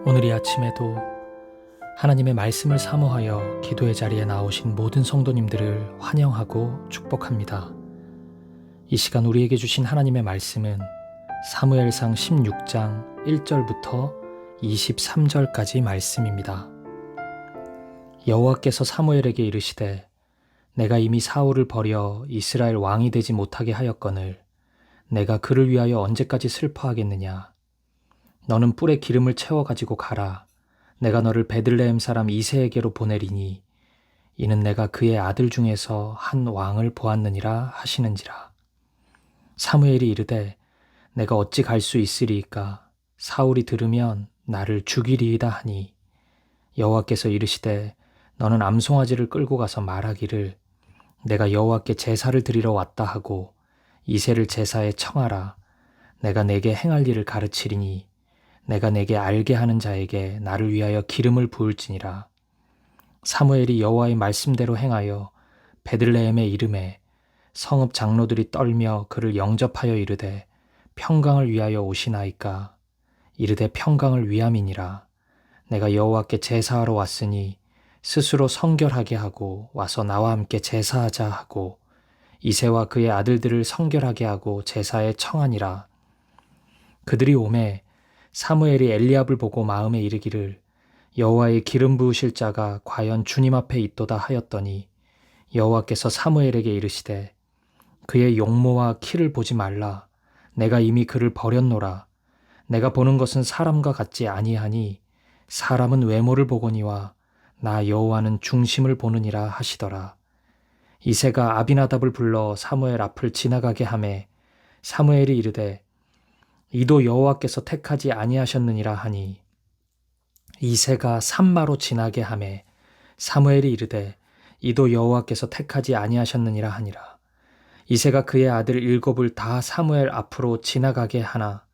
오늘 이 아침에도 하나님의 말씀을 사모하여 기도의 자리에 나오신 모든 성도님들을 환영하고 축복합니다. 이 시간 우리에게 주신 하나님의 말씀은 사무엘상 16장 1절부터 23절까지 말씀입니다. 여호와께서 사무엘에게 이르시되 내가 이미 사울을 버려 이스라엘 왕이 되지 못하게 하였거늘 내가 그를 위하여 언제까지 슬퍼하겠느냐. 너는 뿔에 기름을 채워 가지고 가라. 내가 너를 베들레헴 사람 이새에게로 보내리니 이는 내가 그의 아들 중에서 한 왕을 보았느니라 하시는지라. 사무엘이 이르되 내가 어찌 갈 수 있으리이까. 사울이 들으면 나를 죽이리이다 하니 여호와께서 이르시되 너는 암송아지를 끌고 가서 말하기를 내가 여호와께 제사를 드리러 왔다 하고 이새를 제사에 청하라. 내가 내게 행할 일을 가르치리니 내가 내게 알게 하는 자에게 나를 위하여 기름을 부을지니라. 사무엘이 여호와의 말씀대로 행하여 베들레헴에 이르매 성읍 장로들이 떨며 그를 영접하여 이르되 평강을 위하여 오시나이까. 이르되 평강을 위함이니라. 내가 여호와께 제사하러 왔으니 스스로 성결하게 하고 와서 나와 함께 제사하자 하고 이새와 그의 아들들을 성결하게 하고 제사에 청하니라. 그들이 오매 사무엘이 엘리압을 보고 마음에 이르기를 여호와의 기름 부으실 자가 과연 주님 앞에 있도다 하였더니 여호와께서 사무엘에게 이르시되 그의 용모와 키를 보지 말라. 내가 이미 그를 버렸노라. 내가 보는 것은 사람과 같지 아니하니 사람은 외모를 보거니와 나 여호와는 중심을 보느니라 하시더라. 이새가 아비나답을 불러 사무엘 앞을 지나가게 하매 사무엘이 이르되 이도 여호와께서 택하지 아니하셨느니라 하니 이새가 산마로 지나게 하매 사무엘이 이르되 이도 여호와께서 택하지 아니하셨느니라 하니라. 이새가 그의 아들 7을 다 사무엘 앞으로 지나가게 하나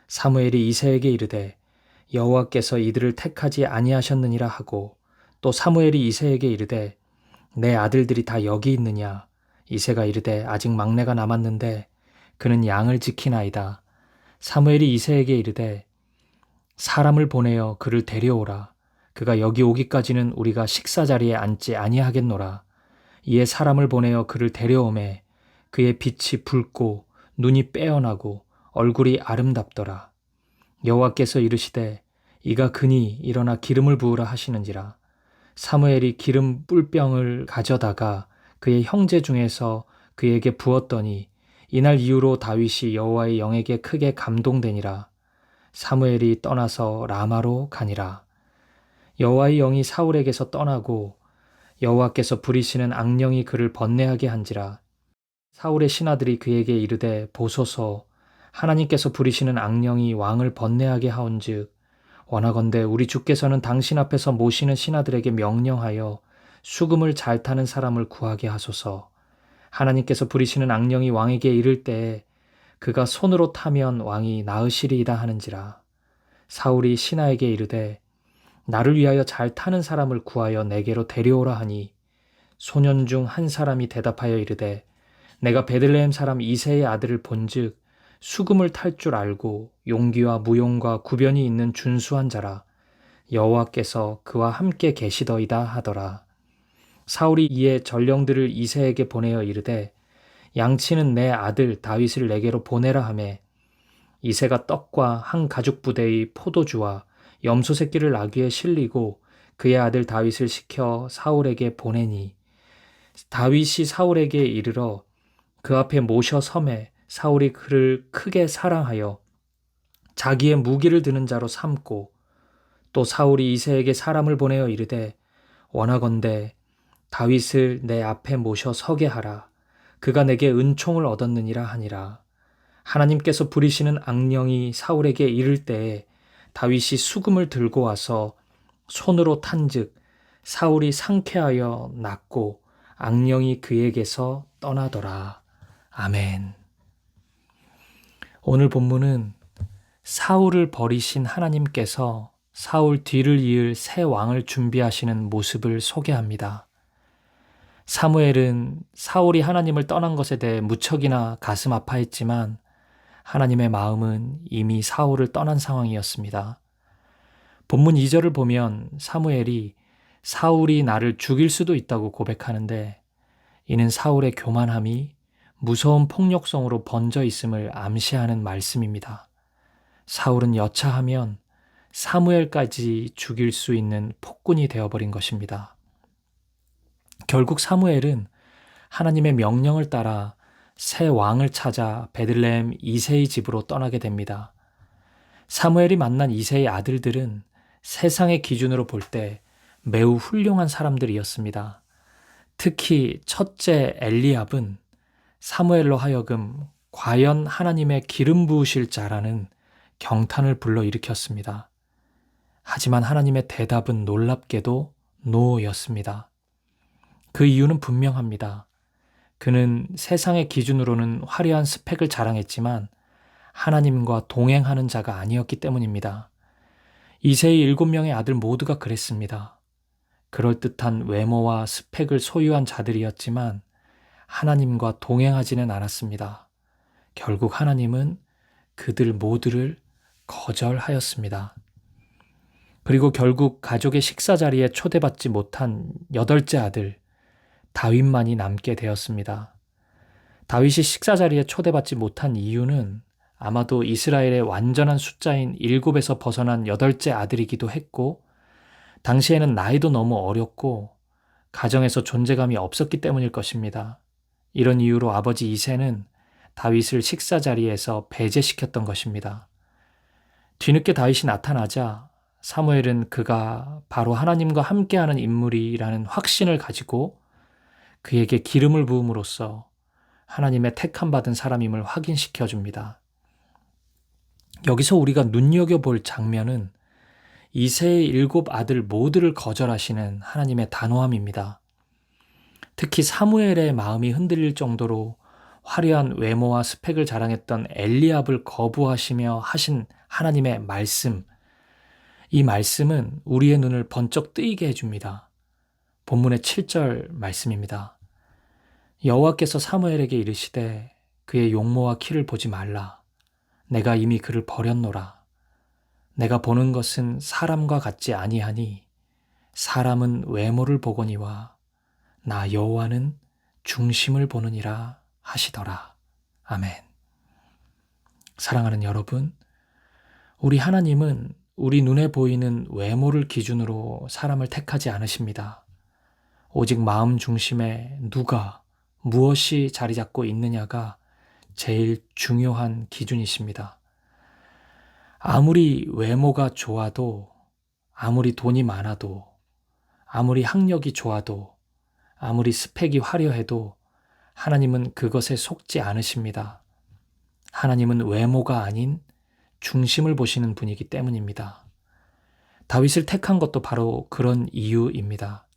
사무엘이 이새에게 이르되 여호와께서 이들을 택하지 아니하셨느니라 하고 또 사무엘이 이새에게 이르되 내 아들들이 다 여기 있느냐. 이새가 이르되 아직 막내가 남았는데 그는 양을 지키나이다. 사무엘이 이새에게 이르되 사람을 보내어 그를 데려오라. 그가 여기 오기까지는 우리가 식사 자리에 앉지 아니하겠노라. 이에 사람을 보내어 그를 데려오매 그의 빛이 붉고 눈이 빼어나고 얼굴이 아름답더라. 여호와께서 이르시되 이가 그니 일어나 기름을 부으라 하시는지라. 사무엘이 기름 뿔병을 가져다가 그의 형제 중에서 그에게 부었더니 이날 이후로 다윗이 여호와의 영에게 크게 감동되니라. 사무엘이 떠나서 라마로 가니라. 여호와의 영이 사울에게서 떠나고 여호와께서 부리시는 악령이 그를 번뇌하게 한지라. 사울의 신하들이 그에게 이르되 보소서 하나님께서 부리시는 악령이 왕을 번뇌하게 하온즉 원하건대 우리 주께서는 당신 앞에서 모시는 신하들에게 명령하여 수금을 잘 타는 사람을 구하게 하소서. 하나님께서 부리시는 악령이 왕에게 이를 때에 그가 손으로 타면 왕이 나으시리이다 하는지라. 사울이 신하에게 이르되 나를 위하여 잘 타는 사람을 구하여 내게로 데려오라 하니 소년 중 한 사람이 대답하여 이르되 내가 베들레헴 사람 이새의 아들을 본즉 수금을 탈 줄 알고 용기와 무용과 구변이 있는 준수한 자라. 여호와께서 그와 함께 계시더이다 하더라. 사울이 이에 전령들을 이새에게 보내어 이르되 양치는 내 아들 다윗을 내게로 보내라 하매 이새가 떡과 한 가죽 부대의 포도주와 염소 새끼를 나귀에 실리고 그의 아들 다윗을 시켜 사울에게 보내니 다윗이 사울에게 이르러 그 앞에 모셔 섬에 사울이 그를 크게 사랑하여 자기의 무기를 드는 자로 삼고 또 사울이 이새에게 사람을 보내어 이르되 원하건대 다윗을 내 앞에 모셔 서게 하라. 그가 내게 은총을 얻었느니라 하니라. 하나님께서 부리시는 악령이 사울에게 이를 때에 다윗이 수금을 들고 와서 손으로 탄즉 사울이 상쾌하여 낫고 악령이 그에게서 떠나더라. 아멘. 오늘 본문은 사울을 버리신 하나님께서 사울 뒤를 이을 새 왕을 준비하시는 모습을 소개합니다. 사무엘은 사울이 하나님을 떠난 것에 대해 무척이나 가슴 아파했지만 하나님의 마음은 이미 사울을 떠난 상황이었습니다. 본문 2절을 보면 사무엘이 사울이 나를 죽일 수도 있다고 고백하는데, 이는 사울의 교만함이 무서운 폭력성으로 번져 있음을 암시하는 말씀입니다. 사울은 여차하면 사무엘까지 죽일 수 있는 폭군이 되어버린 것입니다. 결국 사무엘은 하나님의 명령을 따라 새 왕을 찾아 베들레헴 이새의 집으로 떠나게 됩니다. 사무엘이 만난 이새의 아들들은 세상의 기준으로 볼 때 매우 훌륭한 사람들이었습니다. 특히 첫째 엘리압은 사무엘로 하여금 과연 하나님의 기름 부으실 자라는 경탄을 불러일으켰습니다. 하지만 하나님의 대답은 놀랍게도 노였습니다. 그 이유는 분명합니다. 그는 세상의 기준으로는 화려한 스펙을 자랑했지만 하나님과 동행하는 자가 아니었기 때문입니다. 이새의 7명의 아들 모두가 그랬습니다. 그럴듯한 외모와 스펙을 소유한 자들이었지만 하나님과 동행하지는 않았습니다. 결국 하나님은 그들 모두를 거절하였습니다. 그리고 결국 가족의 식사 자리에 초대받지 못한 8째 아들 다윗만이 남게 되었습니다. 다윗이 식사 자리에 초대받지 못한 이유는 아마도 이스라엘의 완전한 숫자인 7에서 벗어난 8째 아들이기도 했고, 당시에는 나이도 너무 어렸고 가정에서 존재감이 없었기 때문일 것입니다. 이런 이유로 아버지 이새는 다윗을 식사 자리에서 배제시켰던 것입니다. 뒤늦게 다윗이 나타나자 사무엘은 그가 바로 하나님과 함께하는 인물이라는 확신을 가지고 그에게 기름을 부음으로써 하나님의 택함받은 사람임을 확인시켜 줍니다. 여기서 우리가 눈여겨볼 장면은 이새의 7 아들 모두를 거절하시는 하나님의 단호함입니다. 특히 사무엘의 마음이 흔들릴 정도로 화려한 외모와 스펙을 자랑했던 엘리압을 거부하시며 하신 하나님의 말씀, 이 말씀은 우리의 눈을 번쩍 뜨이게 해줍니다. 본문의 7절 말씀입니다. 여호와께서 사무엘에게 이르시되 그의 용모와 키를 보지 말라. 내가 이미 그를 버렸노라. 내가 보는 것은 사람과 같지 아니하니 사람은 외모를 보거니와 나 여호와는 중심을 보느니라 하시더라. 아멘. 사랑하는 여러분, 우리 하나님은 우리 눈에 보이는 외모를 기준으로 사람을 택하지 않으십니다. 오직 마음 중심에 누가, 무엇이 자리 잡고 있느냐가 제일 중요한 기준이십니다. 아무리 외모가 좋아도, 아무리 돈이 많아도, 아무리 학력이 좋아도, 아무리 스펙이 화려해도 하나님은 그것에 속지 않으십니다. 하나님은 외모가 아닌 중심을 보시는 분이기 때문입니다. 다윗을 택한 것도 바로 그런 이유입니다.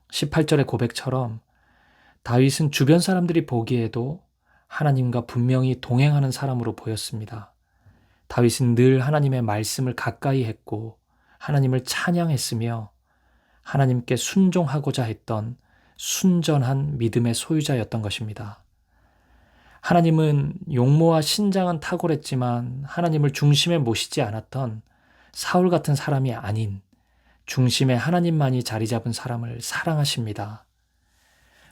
18절의 고백처럼 다윗은 주변 사람들이 보기에도 하나님과 분명히 동행하는 사람으로 보였습니다. 다윗은 늘 하나님의 말씀을 가까이 했고 하나님을 찬양했으며 하나님께 순종하고자 했던 순전한 믿음의 소유자였던 것입니다. 하나님은 용모와 신장은 탁월했지만 하나님을 중심에 모시지 않았던 사울 같은 사람이 아닌 중심에 하나님만이 자리 잡은 사람을 사랑하십니다.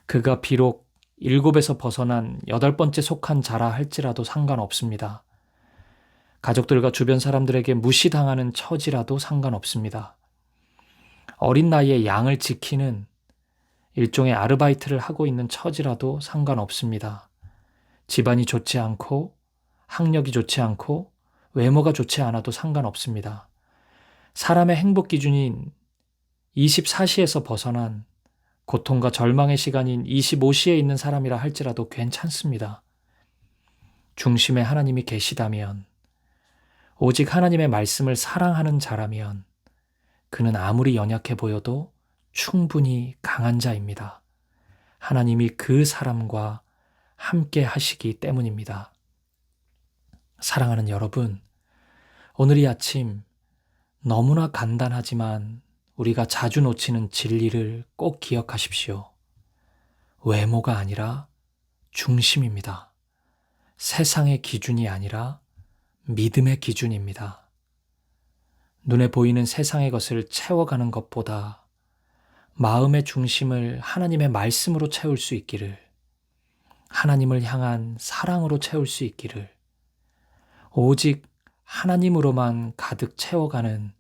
그가 비록 7에서 벗어난 8번째 속한 자라 할지라도 상관없습니다. 가족들과 주변 사람들에게 무시당하는 처지라도 상관없습니다. 어린 나이에 양을 지키는 일종의 아르바이트를 하고 있는 처지라도 상관없습니다. 집안이 좋지 않고 학력이 좋지 않고 외모가 좋지 않아도 상관없습니다. 사람의 행복 기준인 24시에서 벗어난 고통과 절망의 시간인 25시에 있는 사람이라 할지라도 괜찮습니다. 중심에 하나님이 계시다면, 오직 하나님의 말씀을 사랑하는 자라면 그는 아무리 연약해 보여도 충분히 강한 자입니다. 하나님이 그 사람과 함께 하시기 때문입니다. 사랑하는 여러분, 오늘 이 아침 너무나 간단하지만 우리가 자주 놓치는 진리를 꼭 기억하십시오. 외모가 아니라 중심입니다. 세상의 기준이 아니라 믿음의 기준입니다. 눈에 보이는 세상의 것을 채워가는 것보다 마음의 중심을 하나님의 말씀으로 채울 수 있기를, 하나님을 향한 사랑으로 채울 수 있기를, 오직 하나님으로만 가득 채워가는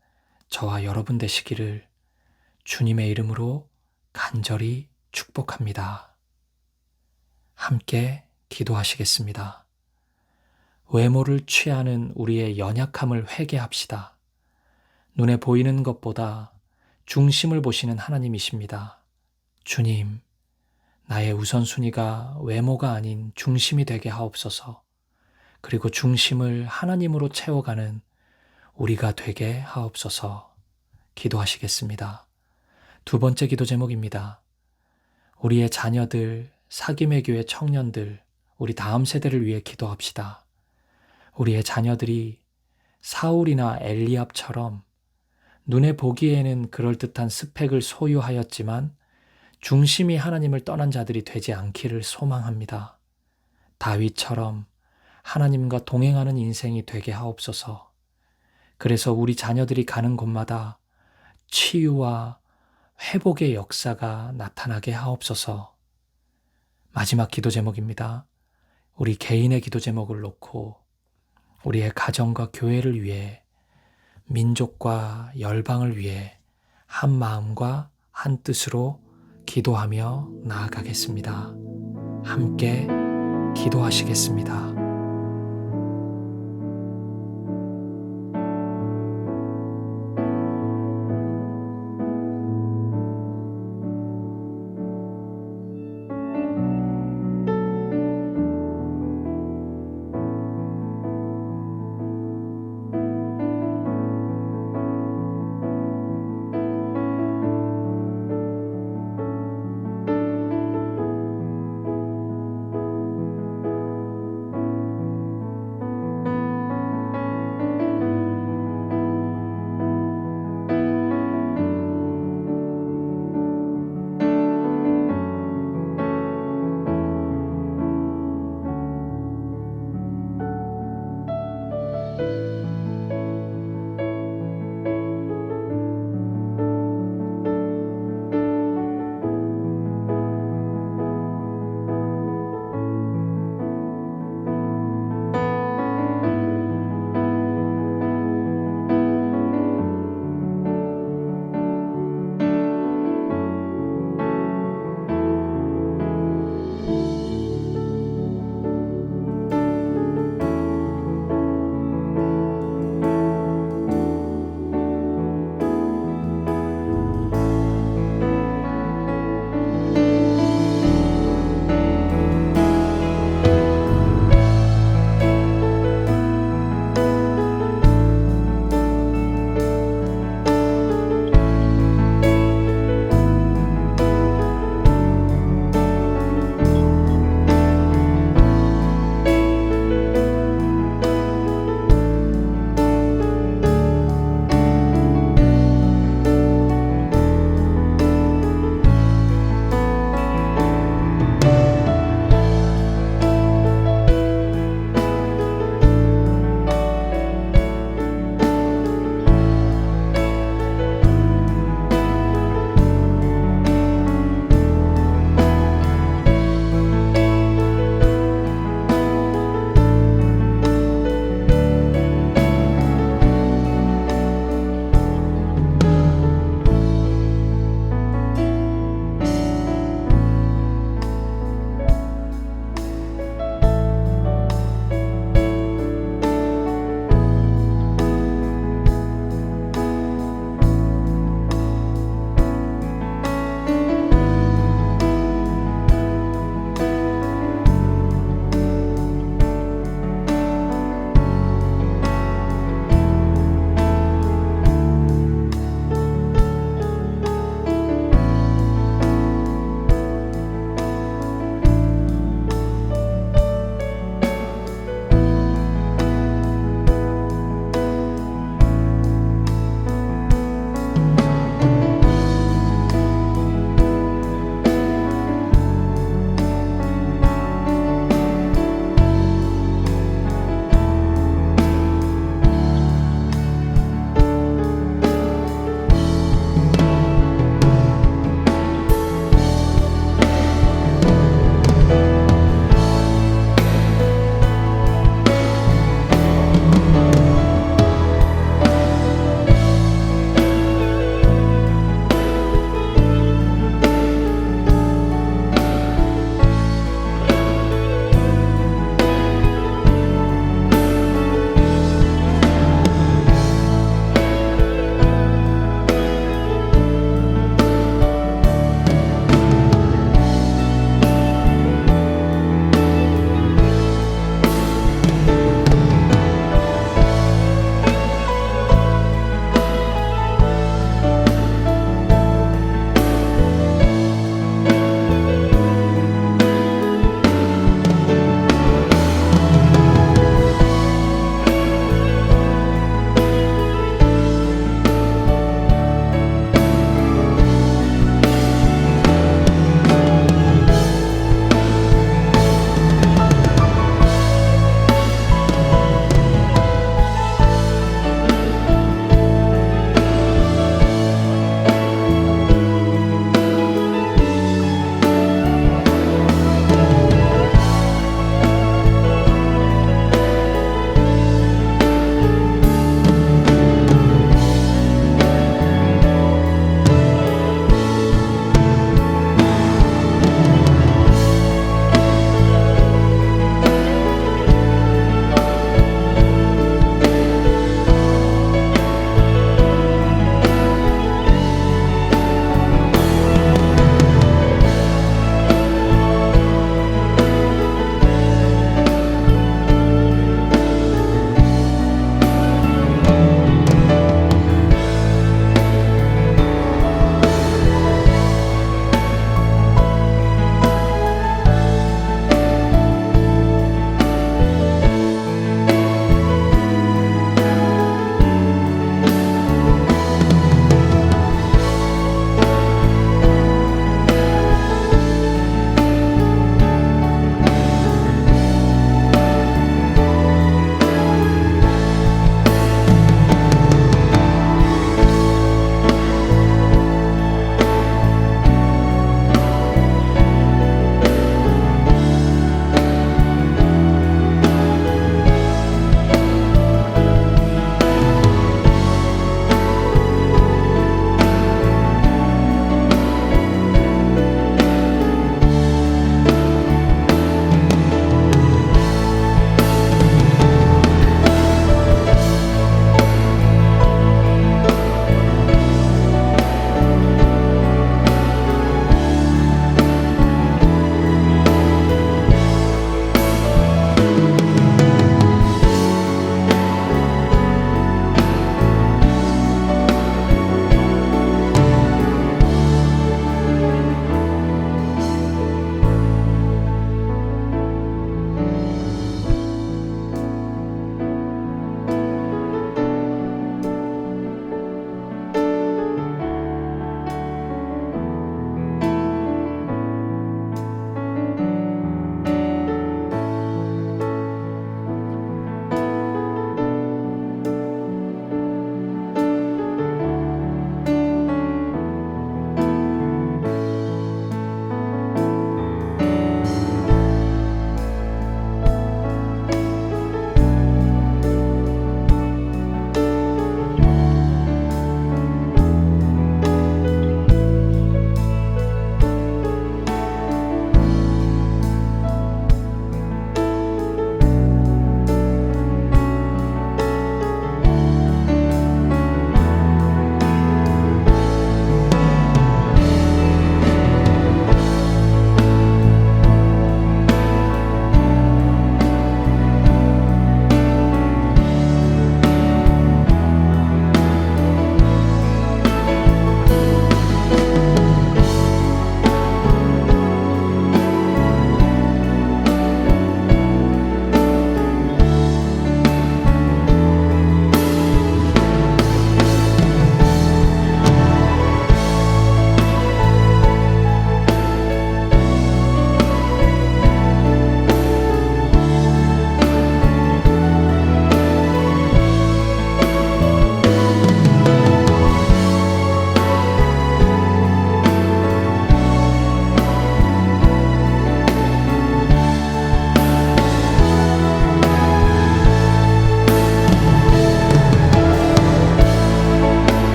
저와 여러분 되시기를 주님의 이름으로 간절히 축복합니다. 함께 기도하시겠습니다. 외모를 취하는 우리의 연약함을 회개합시다. 눈에 보이는 것보다 중심을 보시는 하나님이십니다. 주님, 나의 우선순위가 외모가 아닌 중심이 되게 하옵소서. 그리고 중심을 하나님으로 채워가는 우리가 되게 하옵소서. 기도하시겠습니다. 두 번째 기도 제목입니다. 우리의 자녀들, 사김의 교회 청년들, 우리 다음 세대를 위해 기도합시다. 우리의 자녀들이 사울이나 엘리압처럼 눈에 보기에는 그럴듯한 스펙을 소유하였지만 중심이 하나님을 떠난 자들이 되지 않기를 소망합니다. 다윗처럼 하나님과 동행하는 인생이 되게 하옵소서. 그래서 우리 자녀들이 가는 곳마다 치유와 회복의 역사가 나타나게 하옵소서. 마지막 기도 제목입니다. 우리 개인의 기도 제목을 놓고 우리의 가정과 교회를 위해, 민족과 열방을 위해 한 마음과 한 뜻으로 기도하며 나아가겠습니다. 함께 기도하시겠습니다.